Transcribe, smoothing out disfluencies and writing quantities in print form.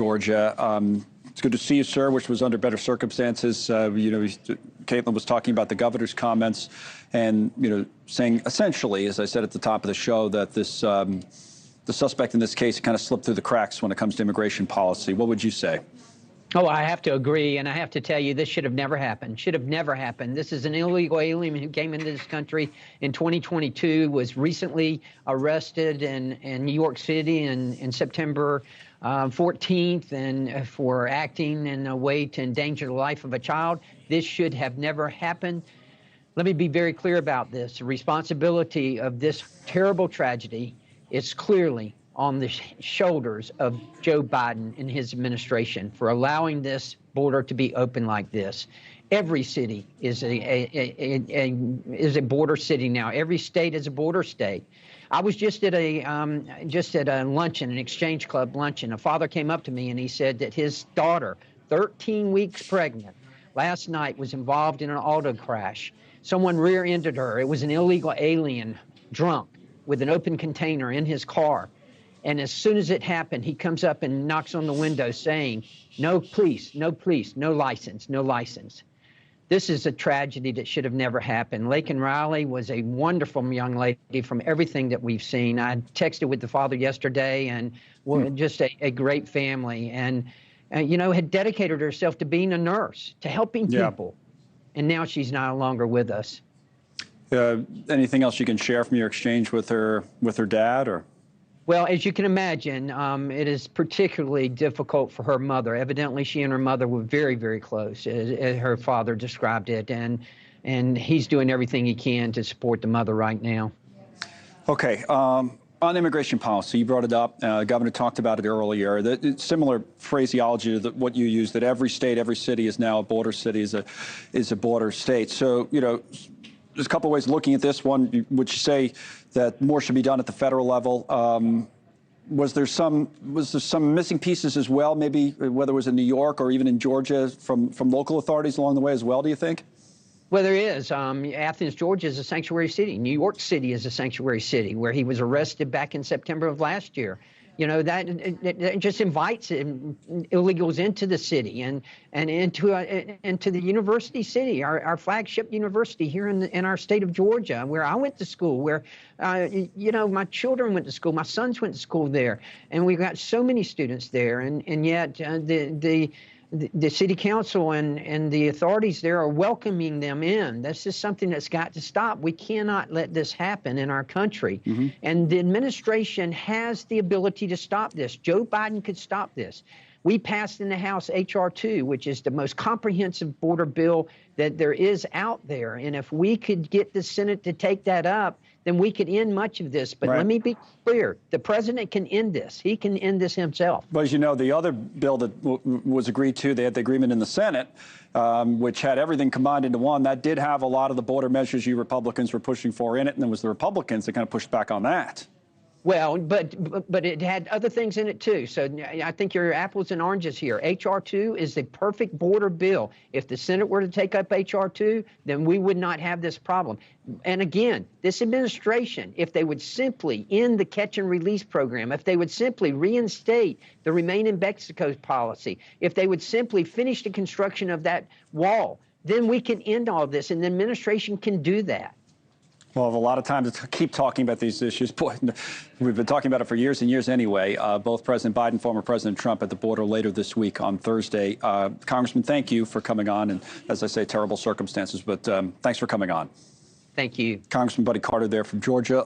Georgia. It's good to see you, sir, which was under better circumstances. Caitlin was talking about the governor's comments and, saying essentially, as I said at the top of the show, that this the suspect in this case kind of slipped through the cracks when it comes to immigration policy. What would you say? Oh, I have to agree, and I have to tell you, this should have never happened. Should have never happened. This is an illegal alien who came into this country in 2022, was recently arrested in New York City in September 14th, and for acting in a way to endanger the life of a child. This should have never happened. Let me be very clear about this. The responsibility of this terrible tragedy is clearly on the shoulders of Joe Biden and his administration for allowing this border to be open like this. Every city is a border city now. Every state is a border state. I was just at a luncheon, an exchange club luncheon. A father came up to me and he said that his daughter, 13 weeks pregnant, last night was involved in an auto crash. Someone rear-ended her. It was an illegal alien, drunk, with an open container in his car. And as soon as it happened, he comes up and knocks on the window saying, "No police, no police, no license, no license." This is a tragedy that should have never happened. Laken Riley was a wonderful young lady from everything that we've seen. I texted with the father yesterday, and just a great family, and had dedicated herself to being a nurse, to helping people. And now she's no longer with us. Anything else you can share from your exchange with her dad, or? Well, as you can imagine, it is particularly difficult for her mother. Evidently, she and her mother were very, very close, as her father described it, and he's doing everything he can to support the mother right now. Okay. On immigration policy, you brought it up. Governor talked about it earlier. Similar phraseology to what you used, that every state, every city is now a border city, is a border state. So, there's a couple of ways of looking at this. One, would you say that more should be done at the federal level? Was there some missing pieces as well, maybe whether it was in New York or even in Georgia from local authorities along the way as well, do you think? Well, there is. Athens, Georgia is a sanctuary city. New York City is a sanctuary city where he was arrested back in September of last year. That just invites illegals into the city and into the university city, our flagship university here in our state of Georgia, where I went to school, where my children went to school, my sons went to school there, and we've got so many students there, and yet the city council and the authorities there are welcoming them in. This is something that's got to stop. We cannot let this happen in our country. And the administration has the ability to stop this. Joe Biden could stop this. We passed in the House H.R. 2, which is the most comprehensive border bill that there is out there. And if we could get the Senate to take that up, then we could end much of this. But let me be clear, the president can end this. He can end this himself. But as you know, the other bill that was agreed to, they had the agreement in the Senate, which had everything combined into one, that did have a lot of the border measures you Republicans were pushing for in it, and it was the Republicans that kind of pushed back on that. Well, but it had other things in it, too. So I think you're apples and oranges here. H.R. 2 is the perfect border bill. If the Senate were to take up H.R. 2, then we would not have this problem. And again, this administration, if they would simply end the catch and release program, if they would simply reinstate the Remain in Mexico policy, if they would simply finish the construction of that wall, then we can end all of this, and the administration can do that. Well, a lot of time to keep talking about these issues. Boy, we've been talking about it for years and years anyway. Both President Biden, former President Trump at the border later this week on Thursday. Congressman, thank you for coming on. And as I say, terrible circumstances, but thanks for coming on. Thank you. Congressman Buddy Carter there from Georgia.